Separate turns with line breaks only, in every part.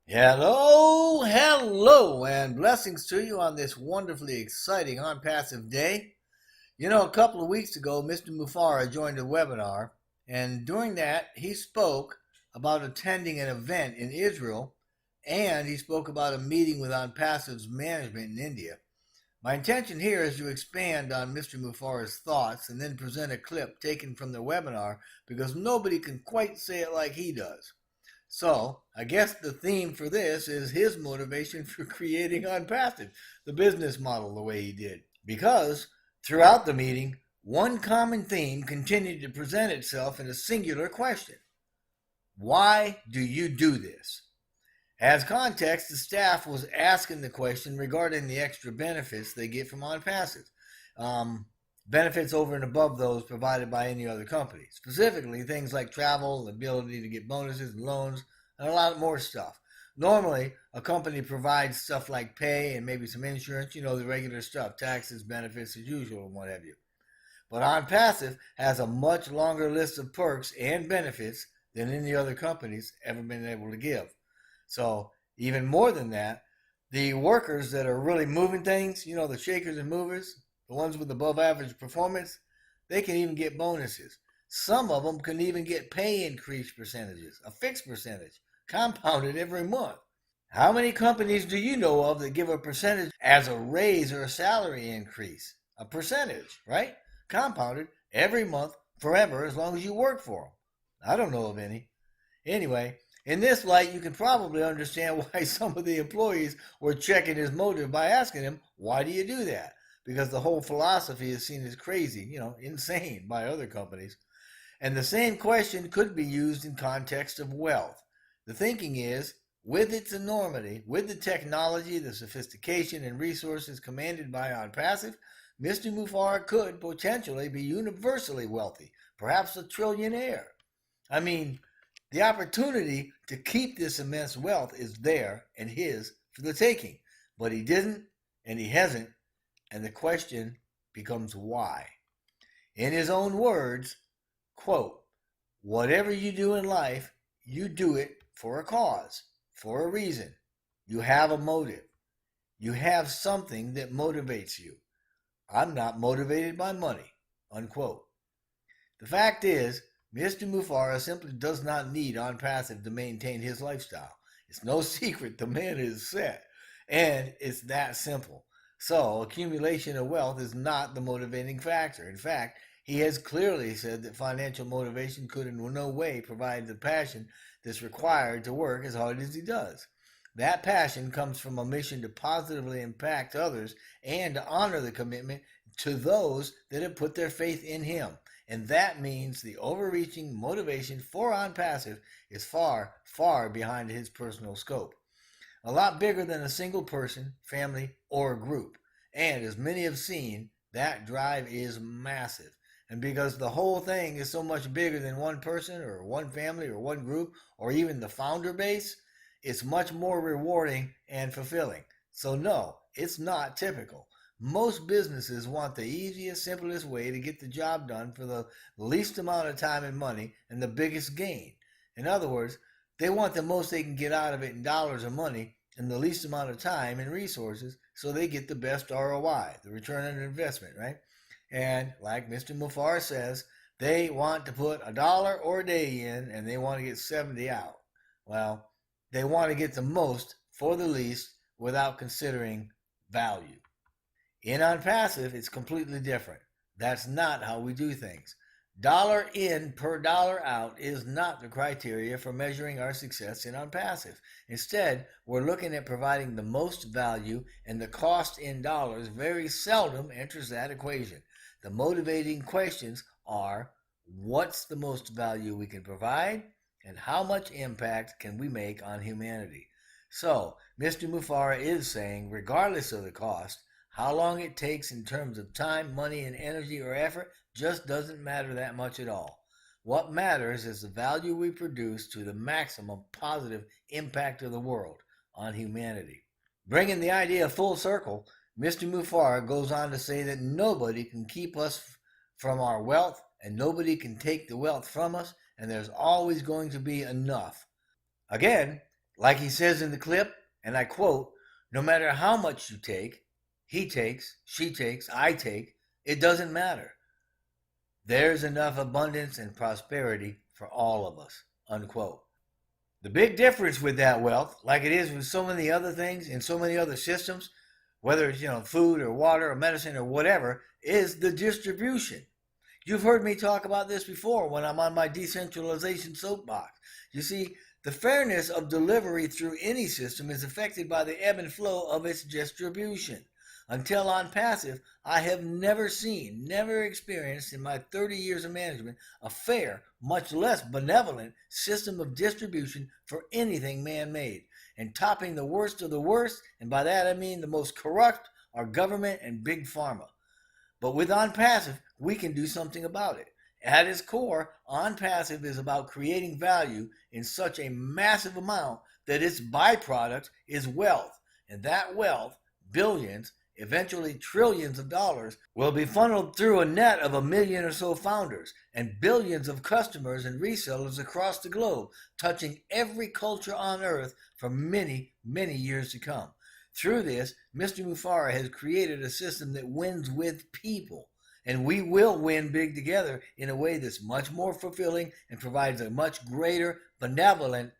Hello, and blessings to you on this wonderfully exciting ONPASSIVE day. A couple of weeks ago, Mr. Mufara joined a webinar, and during that, he spoke about attending an event in Israel, and he spoke about a meeting with ONPASSIVE's management in India. My intention here is to expand on Mr. Mufara's thoughts and then present a clip taken from the webinar because nobody can quite say it like he does. So, I guess the theme for this is his motivation for creating ONPASSIVE, the business model, the way he did. Because throughout the meeting, one common theme continued to present itself in a singular question: why do you do this? As context, the staff was asking the question regarding the extra benefits they get from ONPASSIVE. Benefits over and above those provided by any other company. Specifically, things like travel, the ability to get bonuses and loans, and a lot more stuff. Normally, a company provides stuff like pay and maybe some insurance, the regular stuff, taxes, benefits as usual, and what have you. But ONPASSIVE has a much longer list of perks and benefits than any other company's ever been able to give. So, even more than that, the workers that are really moving things, the shakers and movers, the ones with above average performance, they can even get bonuses. Some of them can even get pay increase percentages, a fixed percentage, compounded every month. How many companies do you know of that give a percentage as a raise or a salary increase? A percentage, right? Compounded every month, forever, as long as you work for them. I don't know of any. Anyway, in this light, you can probably understand why some of the employees were checking his motive by asking him, why do you do that? Because the whole philosophy is seen as crazy, insane by other companies. And the same question could be used in context of wealth. The thinking is, with its enormity, with the technology, the sophistication, and resources commanded by ONPASSIVE, Mr. Mufara could potentially be universally wealthy, perhaps a trillionaire. I mean, the opportunity to keep this immense wealth is there and his for the taking. But he didn't, and he hasn't, and the question becomes why. In his own words, quote, whatever you do in life, you do it for a cause, for a reason. You have a motive. You have something that motivates you. I'm not motivated by money, unquote. The fact is, Mr. Mufara simply does not need ONPASSIVE to maintain his lifestyle. It's no secret the man is set, and it's that simple. So, accumulation of wealth is not the motivating factor. In fact, he has clearly said that financial motivation could in no way provide the passion that's required to work as hard as he does. That passion comes from a mission to positively impact others and to honor the commitment to those that have put their faith in him. And that means the overreaching motivation for ONPASSIVE is far, far behind his personal scope. A lot bigger than a single person, family, or group. And as many have seen, that drive is massive. And because the whole thing is so much bigger than one person or one family or one group or even the founder base, it's much more rewarding and fulfilling. So no, it's not typical. Most businesses want the easiest, simplest way to get the job done for the least amount of time and money and the biggest gain. In other words, they want the most they can get out of it in dollars or money in the least amount of time and resources so they get the best ROI, the return on investment, right? And like Mr. Mufara says, they want to put $1 or a day in and they want to get 70 out. Well, they want to get the most for the least without considering value. In ONPASSIVE, it's completely different. That's not how we do things. Dollar in per dollar out is not the criteria for measuring our success in ONPASSIVE. Instead, we're looking at providing the most value, and the cost in dollars very seldom enters that equation. The motivating questions are, what's the most value we can provide, and how much impact can we make on humanity? So, Mr. Mufara is saying, regardless of the cost, how long it takes in terms of time, money, and energy or effort just doesn't matter that much at all. What matters is the value we produce to the maximum positive impact of the world on humanity. Bringing the idea full circle, Mr. Mufara goes on to say that nobody can keep us from our wealth and nobody can take the wealth from us, and there's always going to be enough. Again, Like he says in the clip, and I quote, no matter how much you take, he takes, she takes, I take, it doesn't matter. There's enough abundance and prosperity for all of us, unquote. The big difference with that wealth, like it is with so many other things in so many other systems, whether it's food or water or medicine or whatever, is the distribution. You've heard me talk about this before when I'm on my decentralization soapbox. You see, the fairness of delivery through any system is affected by the ebb and flow of its distribution. Until on passive, I have never seen, never experienced in my 30 years of management a fair, much less benevolent system of distribution for anything man made. And topping the worst of the worst, and by that I mean the most corrupt, are government and big pharma. But with OnPassive, we can do something about it. At its core, OnPassive is about creating value in such a massive amount that its byproduct is wealth. And that wealth, billions, eventually trillions of dollars, will be funneled through a net of 1 million or so founders and billions of customers and resellers across the globe, touching every culture on earth for many, many years to come. Through this, Mr. Mufara has created a system that wins with people. And we will win big together in a way that's much more fulfilling and provides a much greater, benevolent,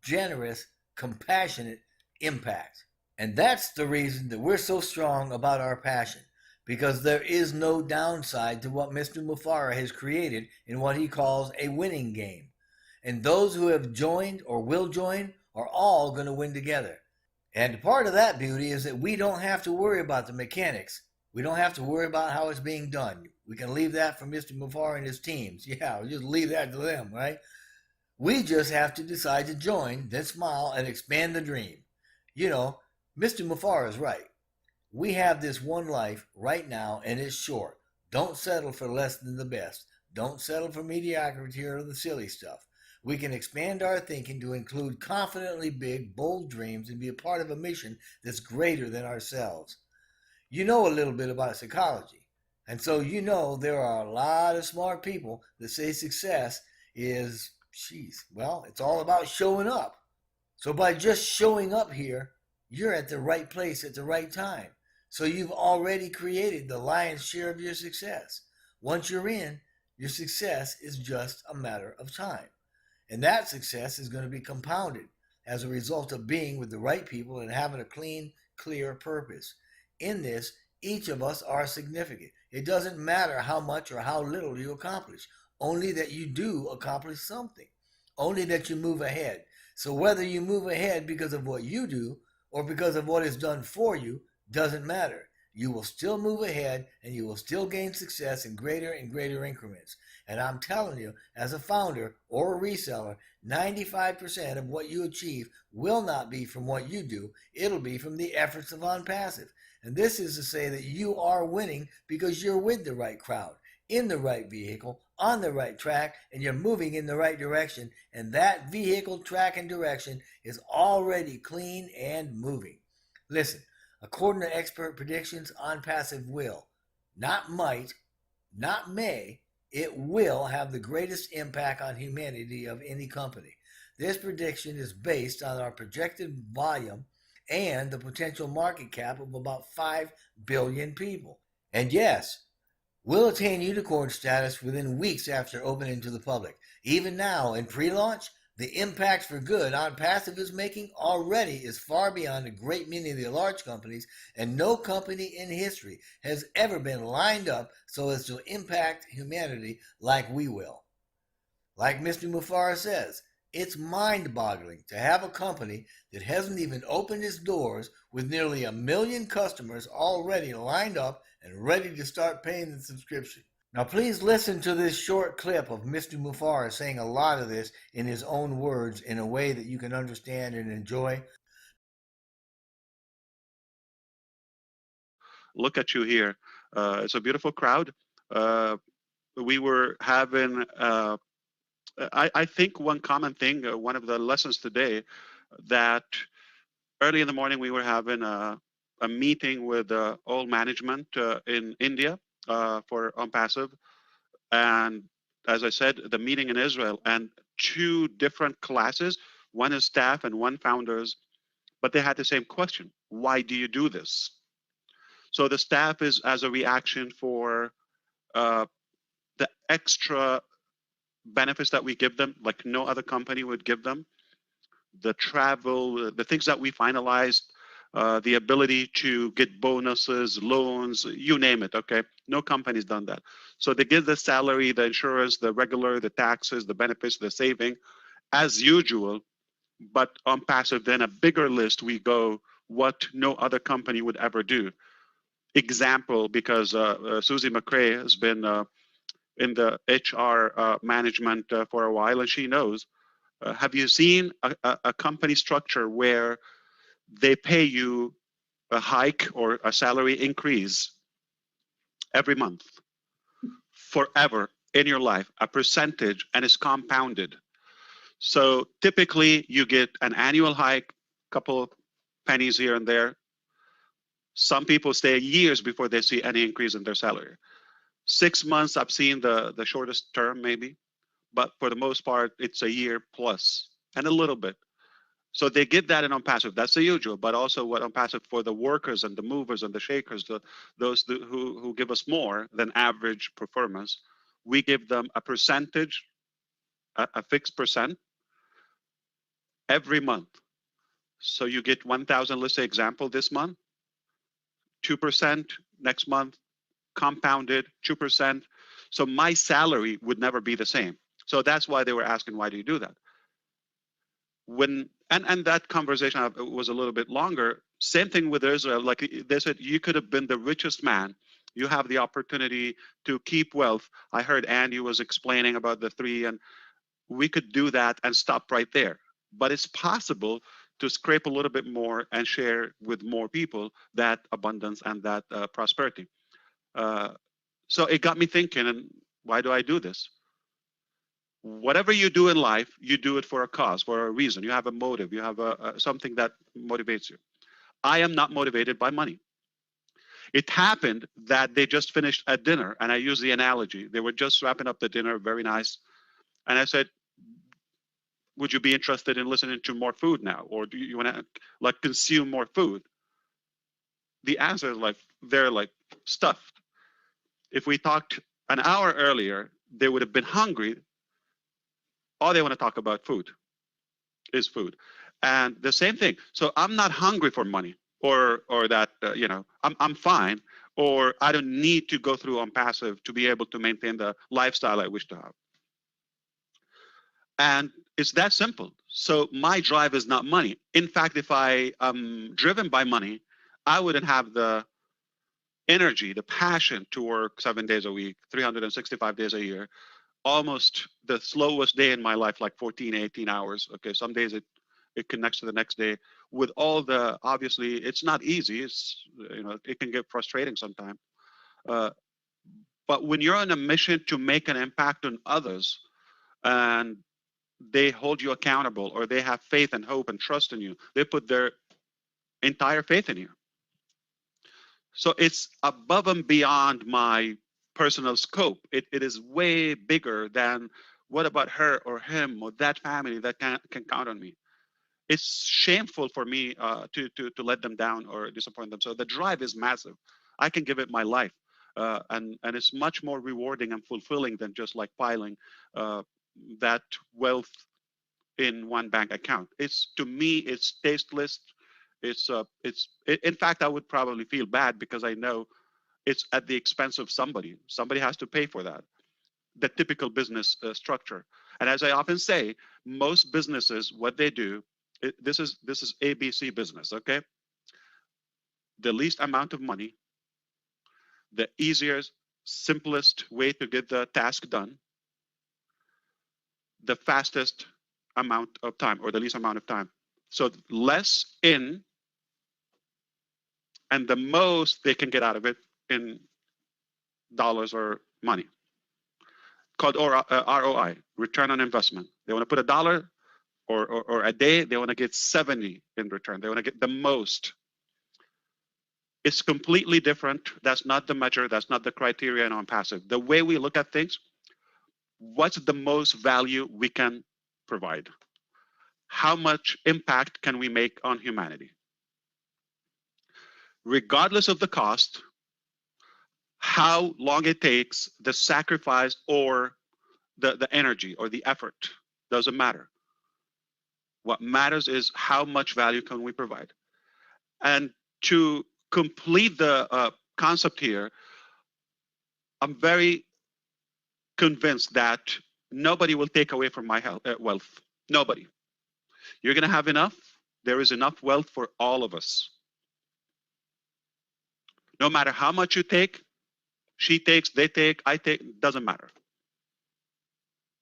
generous, compassionate impact. And that's the reason that we're so strong about our passion, because there is no downside to what Mr. Mufara has created in what he calls a winning game. And those who have joined or will join are all going to win together. And part of that beauty is that we don't have to worry about the mechanics. We don't have to worry about how it's being done. We can leave that for Mr. Mufara and his teams. Yeah, we'll just leave that to them, right? We just have to decide to join, then smile, and expand the dream. Mr. Mufara is right. We have this one life right now, and it's short. Don't settle for less than the best. Don't settle for mediocrity or the silly stuff. We can expand our thinking to include confidently big, bold dreams and be a part of a mission that's greater than ourselves. You know a little bit about psychology, and so there are a lot of smart people that say success is, it's all about showing up. So by just showing up here, you're at the right place at the right time. So you've already created the lion's share of your success. Once you're in, your success is just a matter of time. And that success is going to be compounded as a result of being with the right people and having a clean, clear purpose. In this, each of us are significant. It doesn't matter how much or how little you accomplish, only that you do accomplish something, only that you move ahead. So whether you move ahead because of what you do or because of what is done for you doesn't matter. You will still move ahead and you will still gain success in greater and greater increments. And I'm telling you, as a founder or a reseller, 95% of what you achieve will not be from what you do. It'll be from the efforts of OnPassive. And this is to say that you are winning because you're with the right crowd, in the right vehicle, on the right track, and you're moving in the right direction. And that vehicle, track, and direction is already clean and moving. Listen, according to expert predictions, OnPassive will, not might, not may, it will have the greatest impact on humanity of any company. This prediction is based on our projected volume and the potential market cap of about 5 billion people. And yes, we'll attain unicorn status within weeks after opening to the public. Even now, in pre-launch, the impact for good OnPassive is making already is far beyond a great many of the large companies, and no company in history has ever been lined up so as to impact humanity like we will. Like Mr. Mufara says, it's mind-boggling to have a company that hasn't even opened its doors with nearly 1 million customers already lined up and ready to start paying the subscription. Now please listen to this short clip of Mr. Mufara saying a lot of this in his own words in a way that you can understand and enjoy.
Look at you here. It's a beautiful crowd. We were having, I think one common thing, one of the lessons today, that early in the morning we were having a meeting with all management in India for OnPassive. And as I said, the meeting in Israel, and two different classes One is staff and one founders, but they had the same question. Why do you do this? So the staff is as a reaction for uh, the extra benefits that we give them, like no other company would give them, the travel, the things that we finalized, the ability to get bonuses, loans, you name it. Okay, no company's done that. So they give the salary, the insurance, the regular, the taxes, the benefits, the saving, as usual. But on passive, then a bigger list, we go what no other company would ever do. Example, because Susie McCrae has been in the HR management for a while, and she knows. Have you seen a company structure where they pay you a hike or a salary increase every month forever in your life, a percentage, and it's compounded? So typically you get an annual hike, couple pennies here and there. Some people stay years before they see any increase in their salary. 6 months, I've seen the shortest term maybe, but for the most part, it's a year plus and a little bit. So they get that in ONPASSIVE. That's the usual, but also what ONPASSIVE for the workers and the movers and the shakers, those who give us more than average performance, we give them a percentage, a fixed percent every month. So you get 1,000, let's say example this month, 2% next month, compounded 2%. So my salary would never be the same. So that's why they were asking, why do you do that? When and that conversation was a little bit longer. Same thing with Israel. Like they said, you could have been the richest man. You have the opportunity to keep wealth. I heard Andy was explaining about the three, and we could do that and stop right there. But it's possible to scrape a little bit more and share with more people that abundance and that prosperity. Uh, so it got me thinking, and why do I do this? Whatever you do in life, you do it for a cause, for a reason. You have a motive. You have something that motivates you. I am not motivated by money. It happened that they just finished a dinner, and I use the analogy. They were just wrapping up the dinner, very nice. And I said, would you be interested in listening to more food now? Or do you want to like consume more food? The answer is like, they're like stuffed. If we talked an hour earlier, they would have been hungry. All they want to talk about food is food. And the same thing. So I'm not hungry for money or that, I'm fine, or I don't need to go through ONPASSIVE to be able to maintain the lifestyle I wish to have. And it's that simple. So my drive is not money. In fact, if I am driven by money, I wouldn't have the energy, the passion to work 7 days a week, 365 days a year, almost the slowest day in my life, like 14, 18 hours. Okay, some days it connects to the next day with all the, obviously it's not easy. It's, it can get frustrating sometimes. But when you're on a mission to make an impact on others and they hold you accountable, or they have faith and hope and trust in you, they put their entire faith in you. So it's above and beyond my personal scope. It is way bigger than what about her or him or that family that can count on me. It's shameful for me to let them down or disappoint them. So the drive is massive. I can give it my life, and it's much more rewarding and fulfilling than just like piling that wealth in one bank account. It's, to me, it's tasteless. In fact, I would probably feel bad because I know it's at the expense of somebody. Somebody has to pay for that. The typical business structure. And as I often say, most businesses, what they do, this is ABC business, okay? The least amount of money, the easiest, simplest way to get the task done, the fastest amount of time, or the least amount of time. So less in, and the most they can get out of it in dollars or money, called ROI, return on investment. They want to put a dollar or a day, they want to get 70 in return. They want to get the most. It's completely different. That's not the measure. That's not the criteria in ONPASSIVE. The way we look at things, what's the most value we can provide? how much impact can we make on humanity? Regardless of the cost, how long it takes, the sacrifice, or the energy or the effort, doesn't matter. What matters is how much value can we provide. And to complete the concept here, I'm very convinced that nobody will take away from my wealth. Nobody. You're going to have enough. There is enough wealth for all of us. No matter how much you take, she takes, they take, I take, doesn't matter.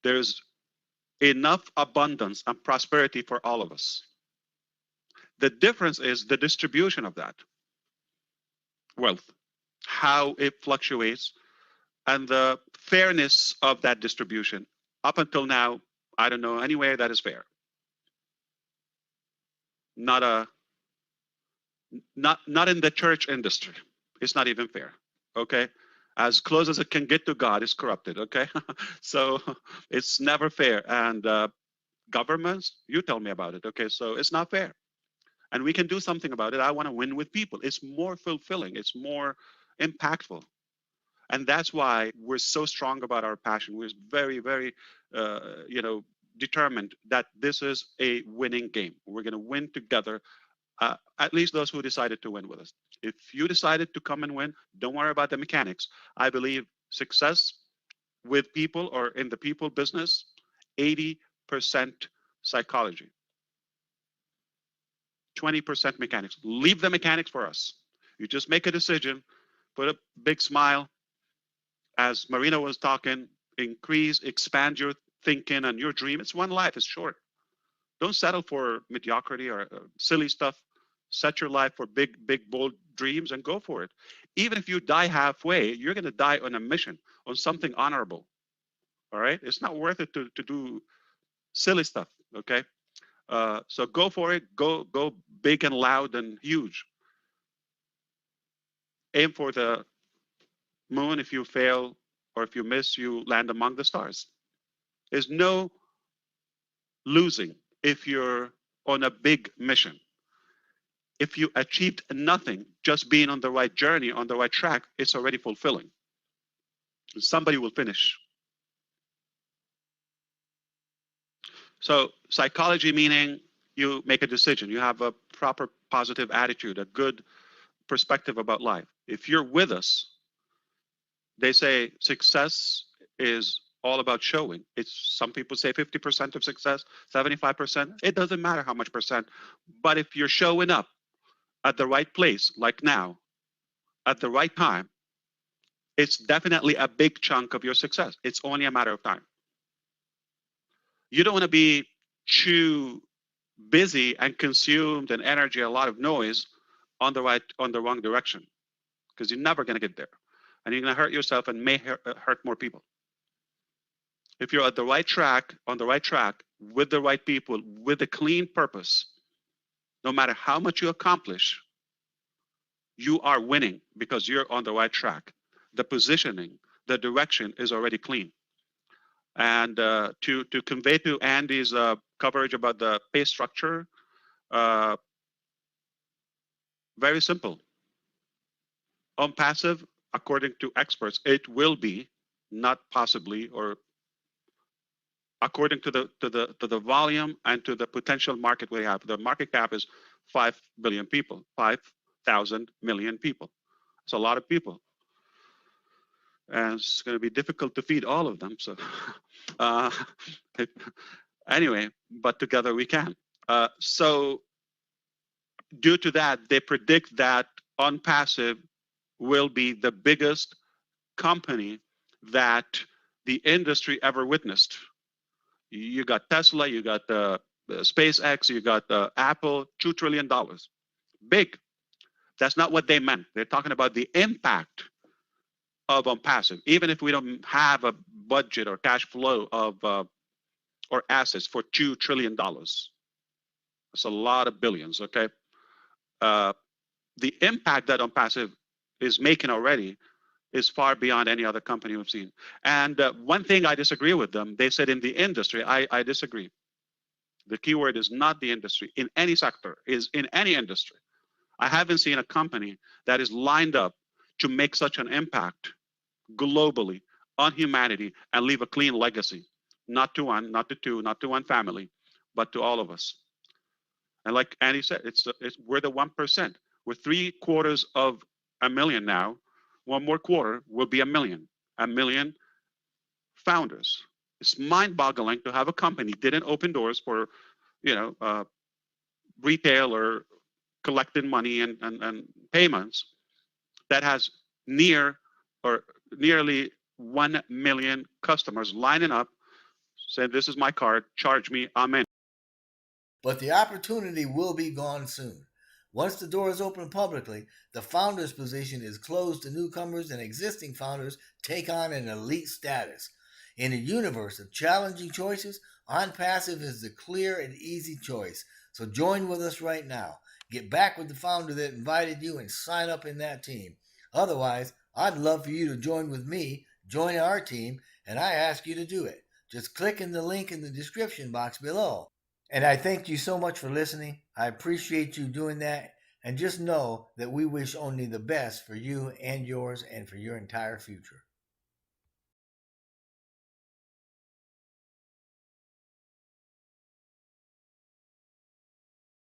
There's enough abundance and prosperity for all of us. The difference is the distribution of that wealth, how it fluctuates, and the fairness of that distribution. Up until now, I don't know anywhere that is fair. Not in the church industry. It's not even fair. Okay, as close as it can get to God is corrupted. Okay, so it's never fair. And governments, you tell me about it. Okay, so it's not fair, and we can do something about it. I want to win with people. It's more fulfilling. It's more impactful. And that's why we're so strong about our passion. We're very, very, determined that this is a winning game. We're going to win together. At least those who decided to win with us. If you decided to come and win, don't worry about the mechanics. I believe success with people or in the people business, 80% psychology, 20% mechanics. Leave the mechanics for us. You just make a decision, put a big smile. As Marina was talking, increase, expand your thinking and your dream. It's one life, it's short. Don't settle for mediocrity or silly stuff. Set your life for big, big, bold dreams and go for it. Even if you die halfway, you're going to die on a mission, on something honorable. All right? It's not worth it to do silly stuff, okay? So go for it. Go big and loud and huge. Aim for the moon. If you fail or if you miss, you land among the stars. There's no losing if you're on a big mission. If you achieved nothing, just being on the right journey, on the right track, it's already fulfilling. Somebody will finish. So psychology meaning you make a decision. You have a proper positive attitude, a good perspective about life. If you're with us, they say success is all about showing. It's some people say 50% of success, 75%. It doesn't matter how much percent. But if you're showing up at the right place, like now, at the right time, it's definitely a big chunk of your success. It's only a matter of time. You don't want to be too busy and consumed in energy, a lot of noise on the wrong direction, because you're never going to get there. And you're going to hurt yourself and may hurt more people. If you're at the right track, on the right track, with the right people, with a clean purpose, no matter how much you accomplish, you are winning because you're on the right track. The positioning, the direction is already clean. And to convey to Andy's coverage about the pay structure, very simple. ONPASSIVE, according to experts, it will be, not possibly, or according to the volume and to the potential market we have. The market cap is 5 billion people, 5,000 million people. It's a lot of people. And it's going to be difficult to feed all of them. So anyway, but together we can. So due to that, they predict that ONPASSIVE will be the biggest company that the industry ever witnessed. You got Tesla, you got SpaceX, you got Apple, $2 trillion. Big. That's not what they meant. They're talking about the impact of ONPASSIVE. Even if we don't have a budget or cash flow of or assets for $2 trillion. That's a lot of billions, okay? The impact that ONPASSIVE is making already is far beyond any other company we've seen. And one thing I disagree with them, they said in the industry, I disagree. The keyword is not the industry. In any sector, is in any industry. I haven't seen a company that is lined up to make such an impact globally on humanity and leave a clean legacy, not to one, not to two, not to one family, but to all of us. And like Andy said, we're the 1%. We're 750,000 now. One more quarter will be a million founders. It's mind-boggling to have a company didn't open doors for, retail or collecting money and payments that has nearly 1 million customers lining up saying, this is my card, charge me, I'm in.
But the opportunity will be gone soon. Once the doors open publicly, the founder's position is closed to newcomers, and existing founders take on an elite status. In a universe of challenging choices, OnPassive is the clear and easy choice. So join with us right now. Get back with the founder that invited you and sign up in that team. Otherwise, I'd love for you to join with me, join our team, and I ask you to do it. Just click in the link in the description box below. And I thank you so much for listening. I appreciate you doing that. And just know that we wish only the best for you and yours and for your entire future.